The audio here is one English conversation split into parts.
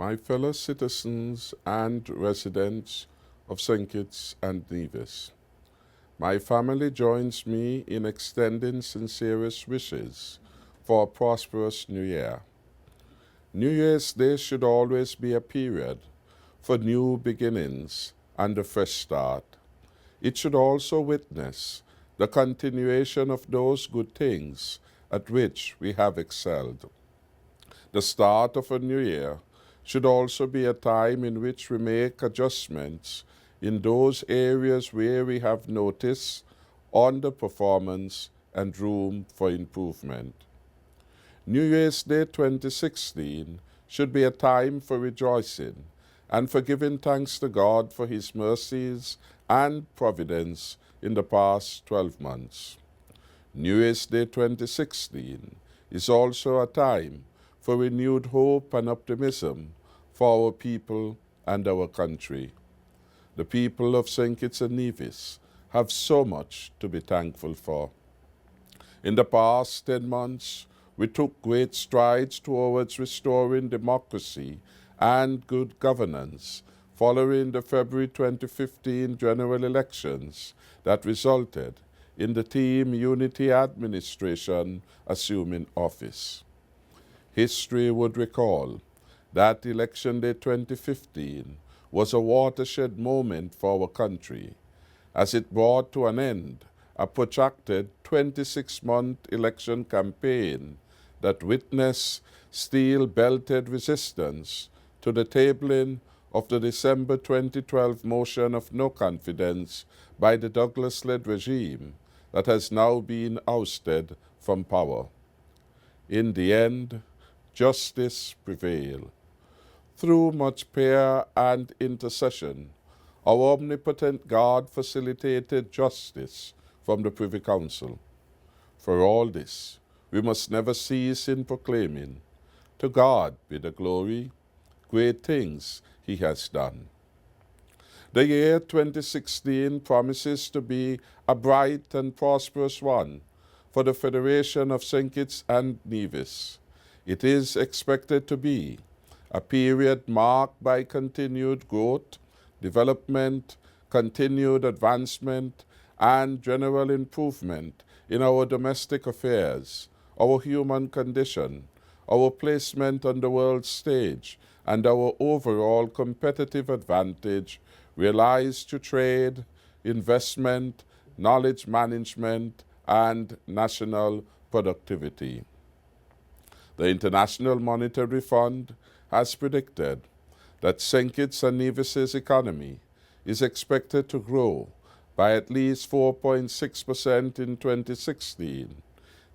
my fellow citizens and residents of St. Kitts and Nevis, my family joins me in extending sincerest wishes for a prosperous New Year. New Year's Day should always be a period for new beginnings and a fresh start. It should also witness the continuation of those good things at which we have excelled. The start of a new year should also be a time in which we make adjustments in those areas where we have noticed underperformance and room for improvement. New Year's Day 2016 should be a time for rejoicing and for giving thanks to God for His mercies and providence in the past 12 months. New Year's Day 2016 is also a time for renewed hope and optimism for our people and our country. The people of St. Kitts and Nevis have so much to be thankful for. In the past 10 months, we took great strides towards restoring democracy and good governance following the February 2015 general elections that resulted in the Team Unity administration assuming office. History would recall that Election Day 2015 was a watershed moment for our country, as it brought to an end a protracted 26-month election campaign that witnessed steel-belted resistance to the tabling of the December 2012 motion of no confidence by the Douglas-led regime that has now been ousted from power. In the end, justice prevailed. Through much prayer and intercession, our omnipotent God facilitated justice from the Privy Council. For all this, we must never cease in proclaiming, "To God be the glory, great things He has done." The year 2016 promises to be a bright and prosperous one for the Federation of St. Kitts and Nevis. It is expected to be a period marked by continued growth, development, continued advancement, and general improvement in our domestic affairs, our human condition, our placement on the world stage, and our overall competitive advantage realized through trade, investment, knowledge management, and national productivity. The International Monetary Fund has predicted that St. Kitts and Nevis's economy is expected to grow by at least 4.6% in 2016.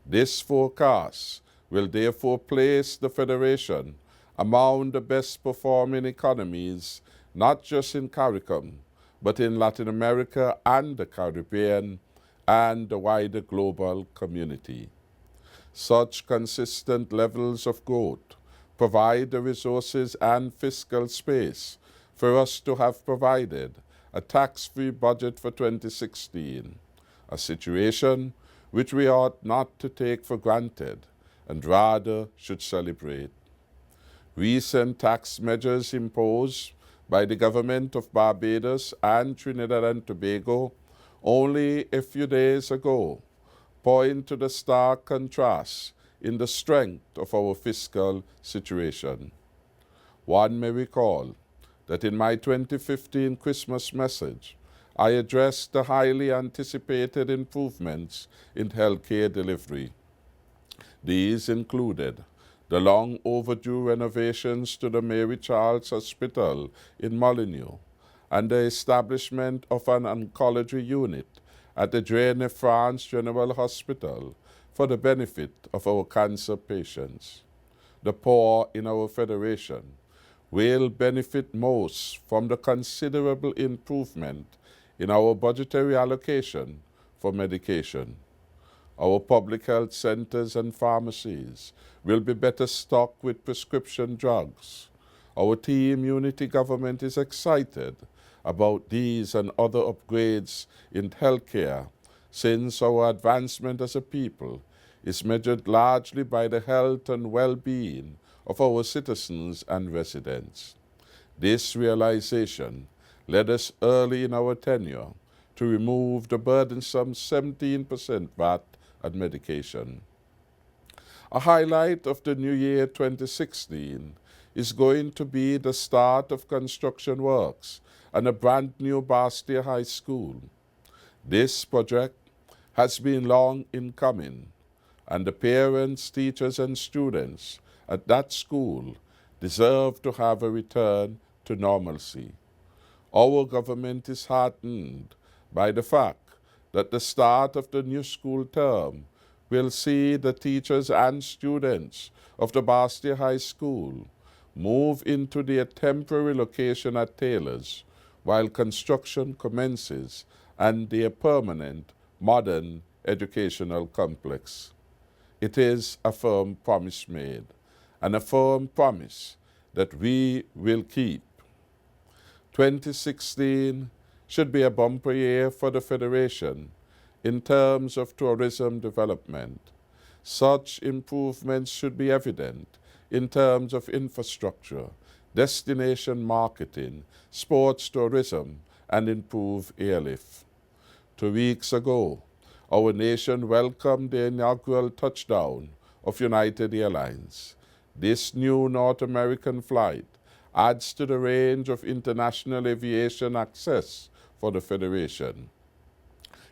This forecast will therefore place the Federation among the best performing economies, not just in CARICOM, but in Latin America and the Caribbean and the wider global community. Such consistent levels of growth provide the resources and fiscal space for us to have provided a tax-free budget for 2016, a situation which we ought not to take for granted and rather should celebrate. Recent tax measures imposed by the government of Barbados and Trinidad and Tobago only a few days ago point to the stark contrast in the strength of our fiscal situation. One may recall that in my 2015 Christmas message, I addressed the highly anticipated improvements in healthcare delivery. These included the long overdue renovations to the Mary Charles Hospital in Molyneux and the establishment of an oncology unit at the Draine France General Hospital for the benefit of our cancer patients. The poor in our Federation will benefit most from the considerable improvement in our budgetary allocation for medication. Our public health centers and pharmacies will be better stocked with prescription drugs. Our Team Unity government is excited about these and other upgrades in healthcare, since our advancement as a people is measured largely by the health and well-being of our citizens and residents. This realization led us early in our tenure to remove the burdensome 17% VAT on medication. A highlight of the new year 2016 is going to be the start of construction works on a brand new Bastia High School. This project has been long in coming, and the parents, teachers, and students at that school deserve to have a return to normalcy. Our government is heartened by the fact that the start of the new school term will see the teachers and students of the Bastia High School move into their temporary location at Taylor's while construction commences and their permanent modern educational complex. It is a firm promise made, and a firm promise that we will keep. 2016 should be a bumper year for the Federation in terms of tourism development. Such improvements should be evident in terms of infrastructure, destination marketing, sports tourism, and improved airlift. 2 weeks ago, our nation welcomed the inaugural touchdown of United Airlines. This new North American flight adds to the range of international aviation access for the Federation.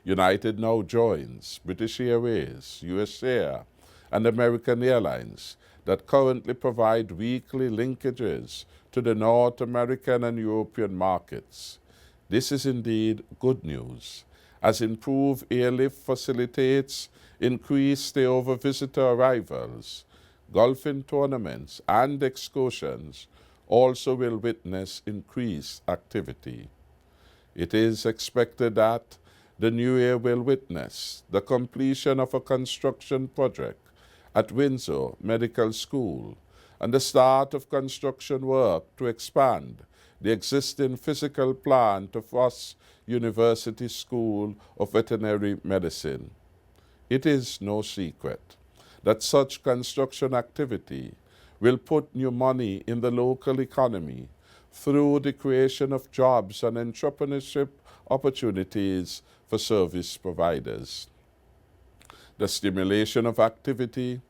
United now joins British Airways, US Air, and American Airlines that currently provide weekly linkages to the North American and European markets. This is indeed good news, as improved airlift facilitates increased stayover visitor arrivals. Golfing tournaments and excursions also will witness increased activity. It is expected that the new year will witness the completion of a construction project at Windsor Medical School and the start of construction work to expand the existing physical plant of Ross University School of Veterinary Medicine. It is no secret that such construction activity will put new money in the local economy through the creation of jobs and entrepreneurship opportunities for service providers. The stimulation of activity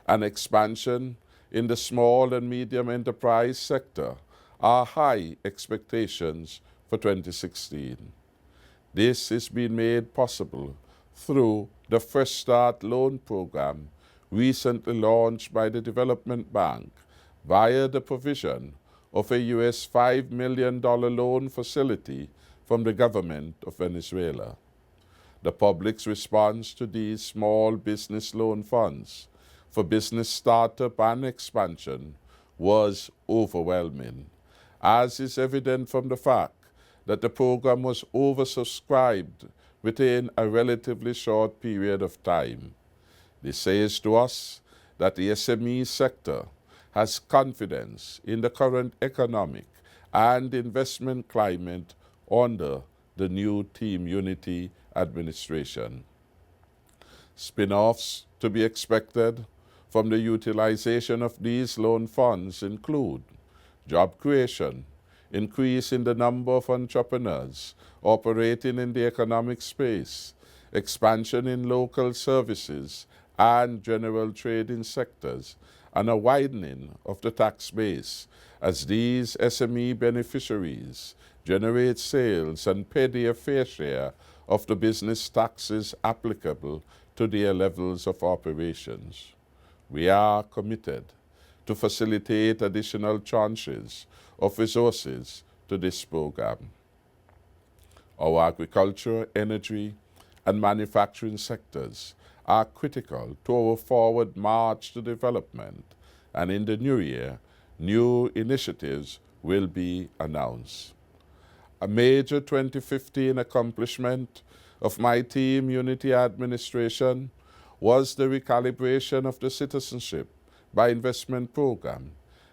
and expansion in the small and medium enterprise sector are high expectations for 2016. This is being made possible through the Fresh Start loan program recently launched by the Development Bank via the provision of a US $5 million loan facility from the government of Venezuela. The public's response to these small business loan funds for business startup and expansion was overwhelming, as is evident from the fact that the program was oversubscribed within a relatively short period of time. This says to us that the SME sector has confidence in the current economic and investment climate under the new Team Unity administration. Spin-offs to be expected from the utilization of these loan funds include job creation, increase in the number of entrepreneurs operating in the economic space, expansion in local services and general trading sectors, and a widening of the tax base as these SME beneficiaries generate sales and pay their fair share of the business taxes applicable to their levels of operations. We are committed to facilitate additional tranches of resources to this program. Our agriculture, energy, and manufacturing sectors are critical to our forward march to development, and in the new year, new initiatives will be announced. A major 2015 accomplishment of my Team Unity administration was the recalibration of the Citizenship by Investment program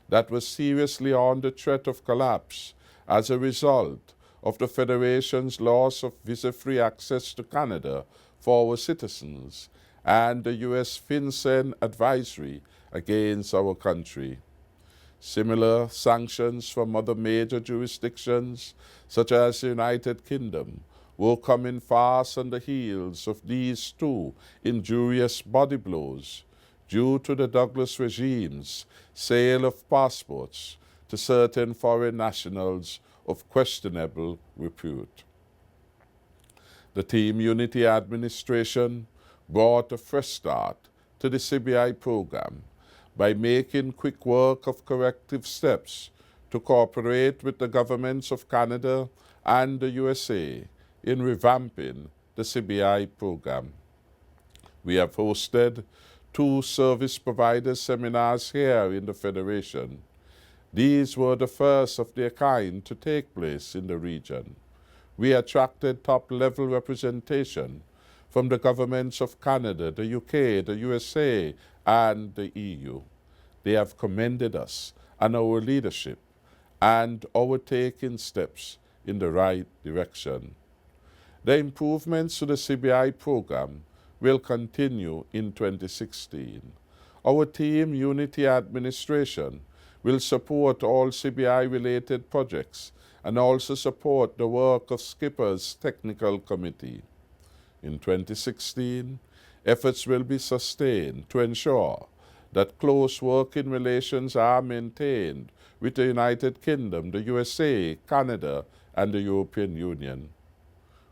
that was seriously under threat of collapse as a result of the Federation's loss of visa-free access to Canada for our citizens and the U.S. FinCEN advisory against our country. Similar sanctions from other major jurisdictions, such as the United Kingdom, were coming fast on the heels of these two injurious body blows due to the Douglas regime's sale of passports to certain foreign nationals of questionable repute. The Team Unity administration brought a fresh start to the CBI program by making quick work of corrective steps to cooperate with the governments of Canada and the USA in revamping the CBI program. We have hosted 2 service provider seminars here in the Federation. These were the first of their kind to take place in the region. We attracted top-level representation from the governments of Canada, the UK, the USA, and the EU. They have commended us and our leadership and our taking steps in the right direction. The improvements to the CBI program will continue in 2016. Our Team Unity administration will support all CBI-related projects and also support the work of Skipper's Technical Committee. In 2016, efforts will be sustained to ensure that close working relations are maintained with the United Kingdom, the USA, Canada, and the European Union.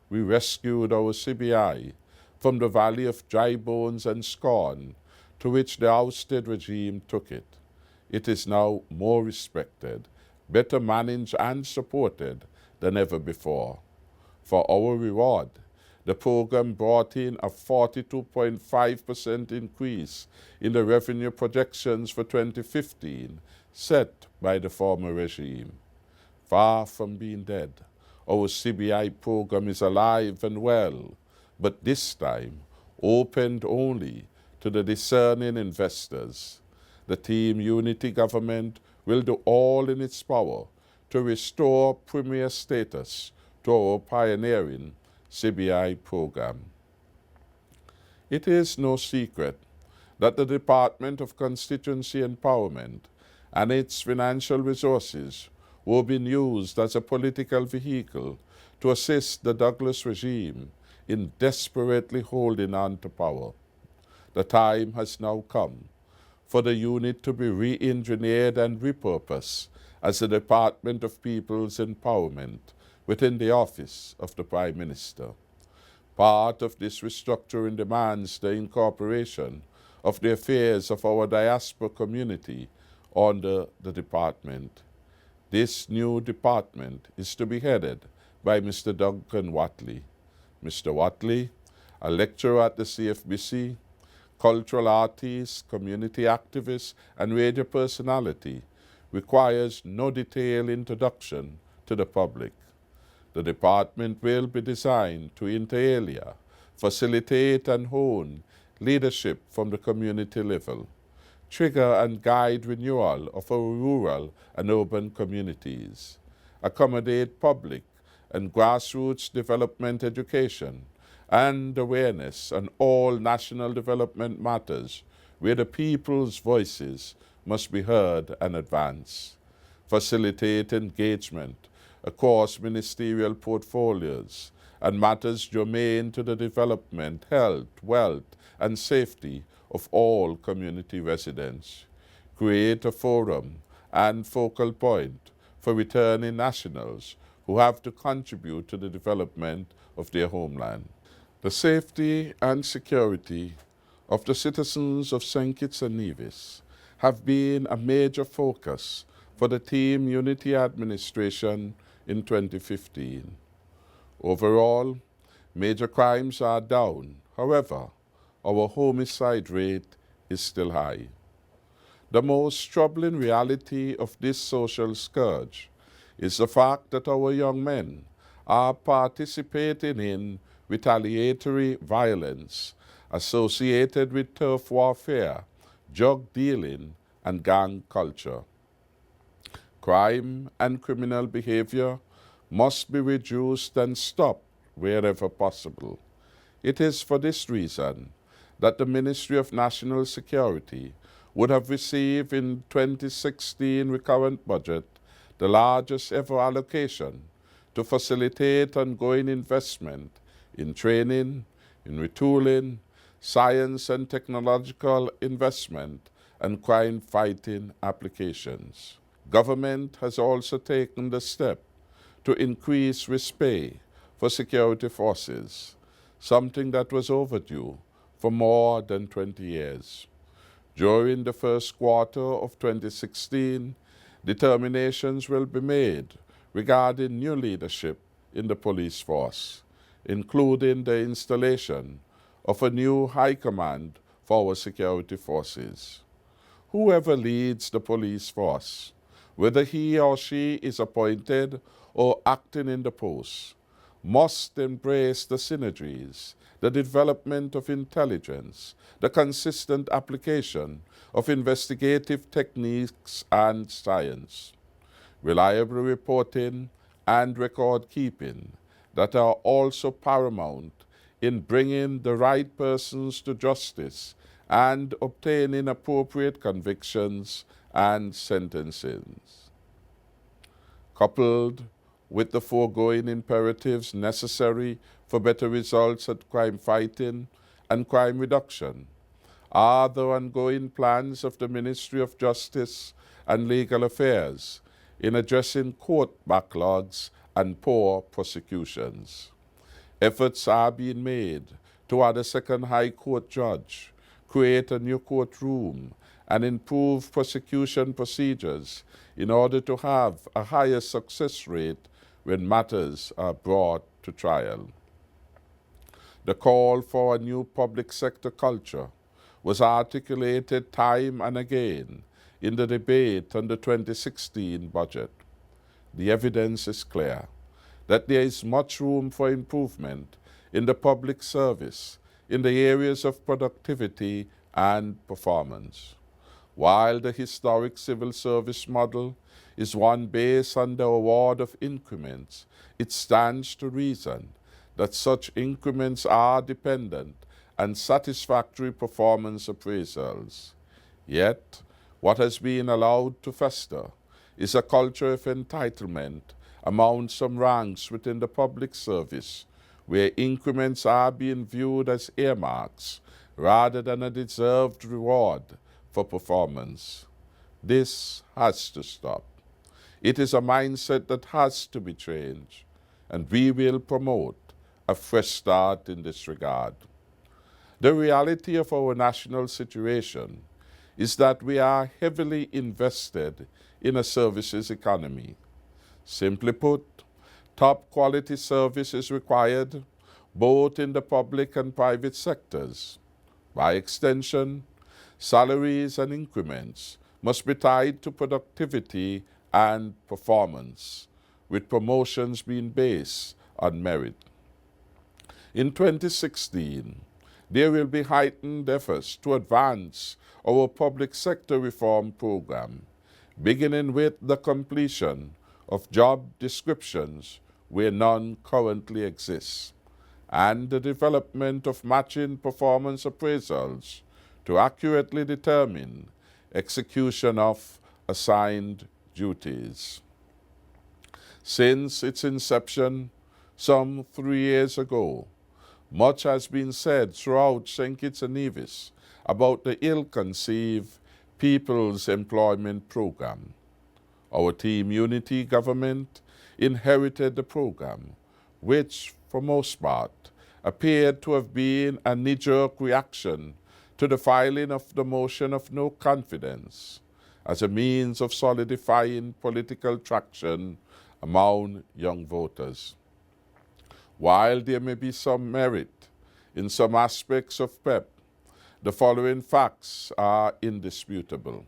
We rescued our CBI from the valley of dry bones and scorn to which the ousted regime took it. It is now more respected, better managed and supported than ever before. For our reward, the program brought in a 42.5% increase in the revenue projections for 2015 set by the former regime. Far from being dead, our CBI program is alive and well, but this time opened only to the discerning investors. The Team Unity government will do all in its power to restore premier status to our pioneering CBI program. It is no secret that the Department of Constituency Empowerment and its financial resources were being used as a political vehicle to assist the Douglas regime in desperately holding on to power. The time has now come for the unit to be re-engineered and repurposed as the Department of People's Empowerment within the office of the Prime Minister. Part of this restructuring demands the incorporation of the affairs of our diaspora community under the department. This new department is to be headed by Mr. Duncan Watley. Mr. Watley, a lecturer at the CFBC, cultural artist, community activist, and radio personality, requires no detailed introduction to the public. The department will be designed to, inter alia, facilitate and hone leadership from the community level, trigger and guide renewal of our rural and urban communities, accommodate public and grassroots development education and awareness on all national development matters where the people's voices must be heard and advanced, facilitate engagement across ministerial portfolios and matters germane to the development, health, wealth, and safety of all community residents, create a forum and focal point for returning nationals who have to contribute to the development of their homeland. The safety and security of the citizens of St. Kitts and Nevis have been a major focus for the Team Unity administration in 2015. Overall, major crimes are down. However, our homicide rate is still high. The most troubling reality of this social scourge is the fact that our young men are participating in retaliatory violence associated with turf warfare, drug dealing, and gang culture. Crime and criminal behavior must be reduced and stopped wherever possible. It is for this reason that the Ministry of National Security would have received in 2016 recurrent budget the largest ever allocation to facilitate ongoing investment in training, in retooling, science and technological investment, and crime-fighting applications. Government has also taken the step to increase risk pay for security forces, something that was overdue for more than 20 years. During the first quarter of 2016, determinations will be made regarding new leadership in the police force, including the installation of a new high command for our security forces. Whoever leads the police force, whether he or she is appointed or acting in the post, must embrace the synergies, the development of intelligence, the consistent application of investigative techniques and science, reliable reporting and record keeping that are also paramount in bringing the right persons to justice and obtaining appropriate convictions and sentences. Coupled with the foregoing imperatives necessary for better results at crime fighting and crime reduction are the ongoing plans of the Ministry of Justice and Legal Affairs in addressing court backlogs and poor prosecutions. Efforts are being made to add a second High Court judge, create a new courtroom, and improve prosecution procedures in order to have a higher success rate when matters are brought to trial. The call for a new public sector culture was articulated time and again in the debate on the 2016 budget. The evidence is clear that there is much room for improvement in the public service in the areas of productivity and performance. While the historic civil service model is one based on the award of increments, it stands to reason that such increments are dependent on satisfactory performance appraisals. Yet, what has been allowed to fester is a culture of entitlement among some ranks within the public service, where increments are being viewed as earmarks rather than a deserved reward for performance. This has to stop. It is a mindset that has to be changed, and we will promote a fresh start in this regard. The reality of our national situation is that we are heavily invested in a services economy. Simply put, top quality service is required both in the public and private sectors. By extension, salaries and increments must be tied to productivity and performance, with promotions being based on merit. In 2016, there will be heightened efforts to advance our public sector reform program, beginning with the completion of job descriptions where none currently exists, and the development of matching performance appraisals to accurately determine execution of assigned duties. Since its inception, some 3 years ago, much has been said throughout St. Kitts and Nevis about the ill-conceived People's Employment Program. Our Team Unity government inherited the program, which, for most part, appeared to have been a knee-jerk reaction to the filing of the motion of no confidence as a means of solidifying political traction among young voters. While there may be some merit in some aspects of PEP, the following facts are indisputable.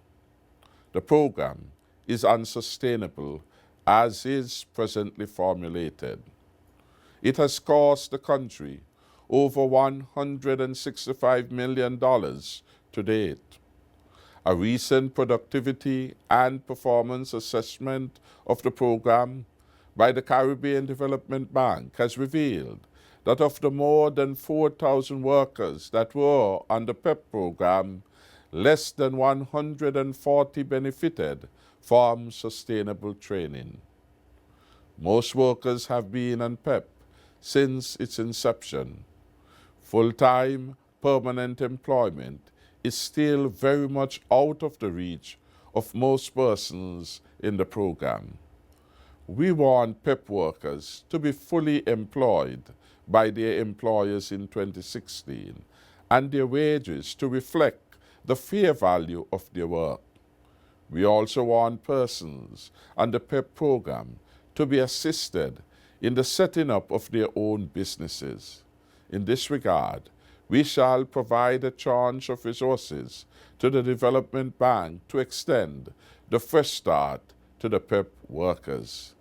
The program is unsustainable as is presently formulated. It has cost the country over $165 million to date. A recent productivity and performance assessment of the program by the Caribbean Development Bank has revealed that of the more than 4,000 workers that were on the PEP program less than 140 benefited from sustainable training. Most workers have been on PEP since its inception. Full-time, permanent employment is still very much out of the reach of most persons in the program. We want PEP workers to be fully employed by their employers in 2016 and their wages to reflect the fair value of their work. We also want persons on the PEP program to be assisted in the setting up of their own businesses. In this regard, we shall provide a tranche of resources to the Development Bank to extend the Fresh Start to the PEP workers.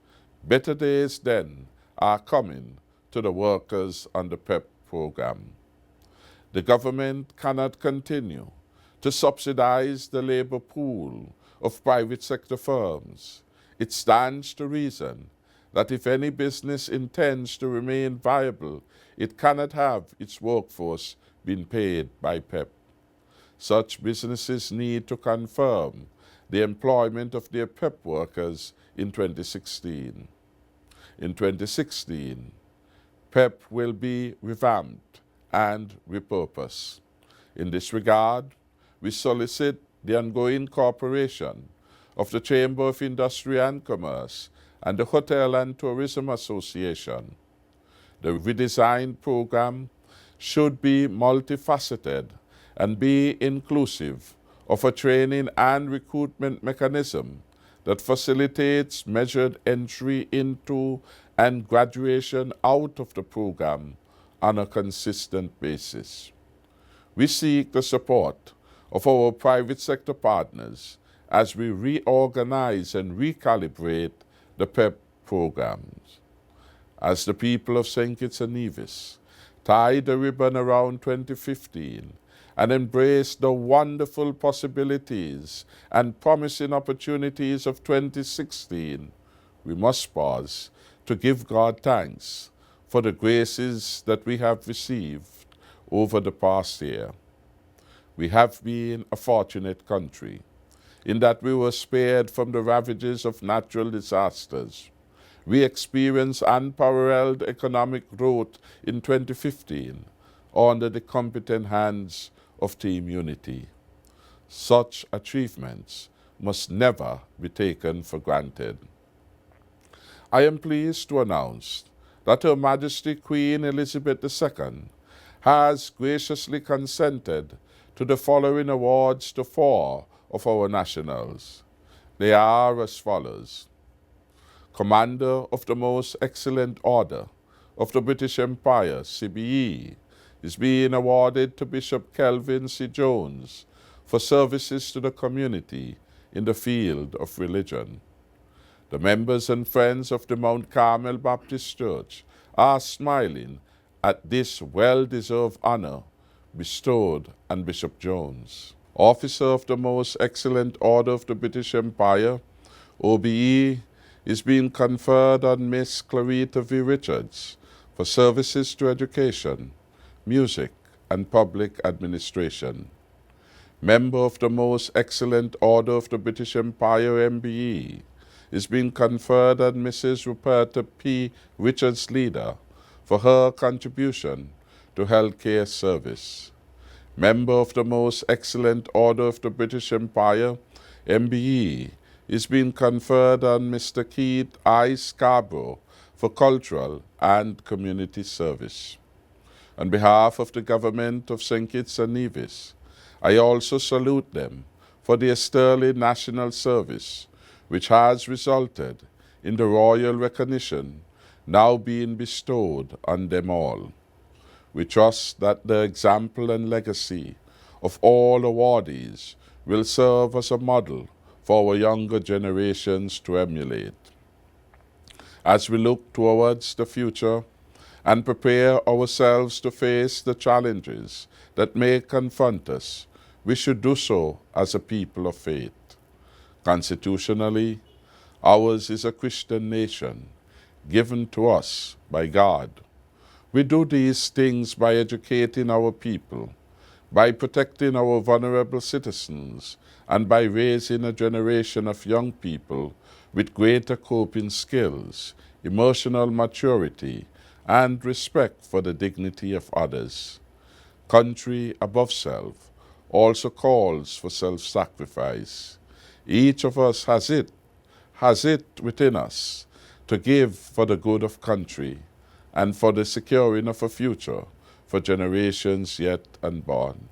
Better days then are coming to the workers on the PEP program. The government cannot continue to subsidize the labor pool of private sector firms. It stands to reason that if any business intends to remain viable, it cannot have its workforce being paid by PEP. Such businesses need to confirm the employment of their PEP workers in 2016. In 2016, PEP will be revamped and repurposed. In this regard, we solicit the ongoing cooperation of the Chamber of Industry and Commerce and the Hotel and Tourism Association. The redesigned program should be multifaceted and be inclusive of a training and recruitment mechanism that facilitates measured entry into and graduation out of the program on a consistent basis. We seek the support of our private sector partners as we reorganize and recalibrate the PEP programs. As the people of St. Kitts and Nevis tie the ribbon around 2015 and embrace the wonderful possibilities and promising opportunities of 2016, we must pause to give God thanks for the graces that we have received over the past year. We have been a fortunate country in that we were spared from the ravages of natural disasters. We experienced unparalleled economic growth in 2015 under the competent hands of Team Unity. Such achievements must never be taken for granted. I am pleased to announce that Her Majesty Queen Elizabeth II has graciously consented to the following awards to 4 of our nationals. They are as follows: Commander of the Most Excellent Order of the British Empire, CBE, is being awarded to Bishop Kelvin C. Jones for services to the community in the field of religion. The members and friends of the Mount Carmel Baptist Church are smiling at this well-deserved honor bestowed on Bishop Jones. Officer of the Most Excellent Order of the British Empire, OBE, is being conferred on Miss Clarita V. Richards for services to education, music, and public administration. Member of the Most Excellent Order of the British Empire, MBE, is being conferred on Mrs. Ruperta P. Richards Leader for her contribution to healthcare service. Member of the Most Excellent Order of the British Empire, MBE, is being conferred on Mr. Keith I. Scarborough for cultural and community service. On behalf of the government of St. Kitts and Nevis, I also salute them for their sterling national service, which has resulted in the royal recognition now being bestowed on them all. We trust that the example and legacy of all awardees will serve as a model for our younger generations to emulate. As we look towards the future and prepare ourselves to face the challenges that may confront us, we should do so as a people of faith. Constitutionally, ours is a Christian nation given to us by God. We do these things by educating our people, by protecting our vulnerable citizens, and by raising a generation of young people with greater coping skills, emotional maturity, and respect for the dignity of others. Country above self also calls for self-sacrifice. Each of us has it within us to give for the good of country and for the securing of a future for generations yet unborn.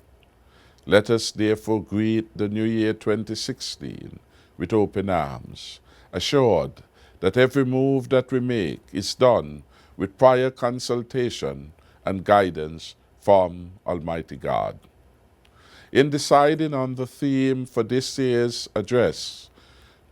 Let us therefore greet the new year 2016 with open arms, assured that every move that we make is done with prior consultation and guidance from Almighty God. In deciding on the theme for this year's address,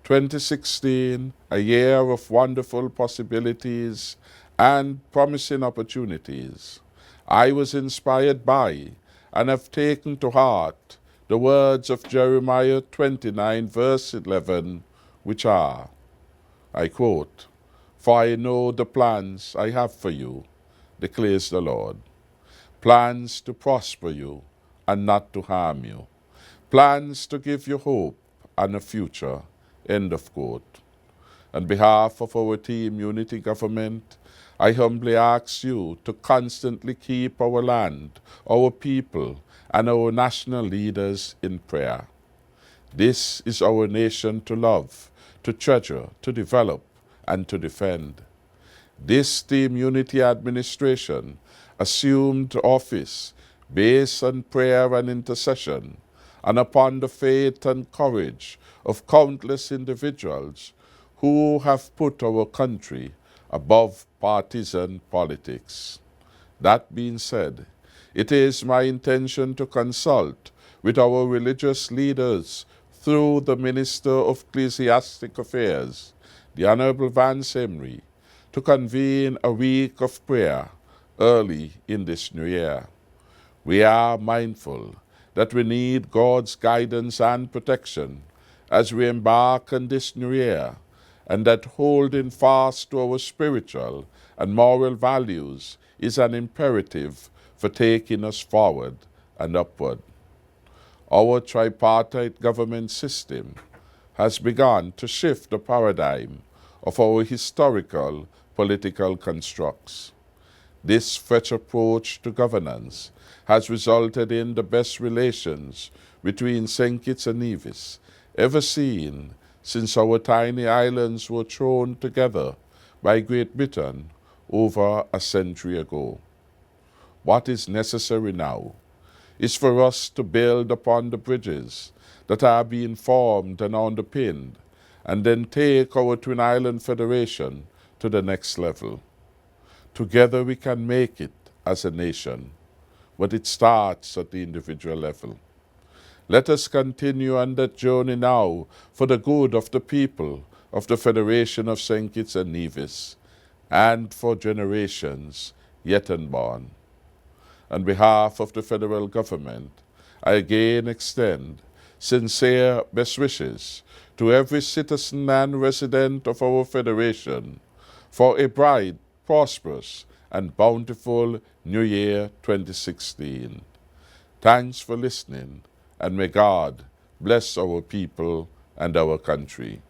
2016, a year of wonderful possibilities and promising opportunities, I was inspired by and have taken to heart the words of Jeremiah 29 verse 11, which are, I quote, "For I know the plans I have for you, declares the Lord, plans to prosper you and not to harm you, plans to give you hope and a future," end of quote. On behalf of our team Unity Government, I humbly ask you to constantly keep our land, our people, and our national leaders in prayer. This is our nation to love, to treasure, to develop, and to defend. This Team Unity administration assumed office based on prayer and intercession, and upon the faith and courage of countless individuals who have put our country above partisan politics. That being said, it is my intention to consult with our religious leaders through the Minister of Ecclesiastic Affairs, the Honourable Vance Emery, to convene a week of prayer early in this new year. We are mindful that we need God's guidance and protection as we embark on this new year, and that holding fast to our spiritual and moral values is an imperative for taking us forward and upward. Our tripartite government system has begun to shift the paradigm of our historical political constructs. This fresh approach to governance has resulted in the best relations between St. Kitts and Nevis ever seen since our tiny islands were thrown together by Great Britain over a century ago. What is necessary now is for us to build upon the bridges that are being formed and underpinned, and then take our Twin Island Federation to the next level. Together we can make it as a nation, but it starts at the individual level. Let us continue on that journey now for the good of the people of the Federation of St. Kitts and Nevis, and for generations yet unborn. On behalf of the federal government, I again extend sincere best wishes to every citizen and resident of our Federation for a bright, prosperous, and bountiful New Year 2016. Thanks for listening, and may God bless our people and our country.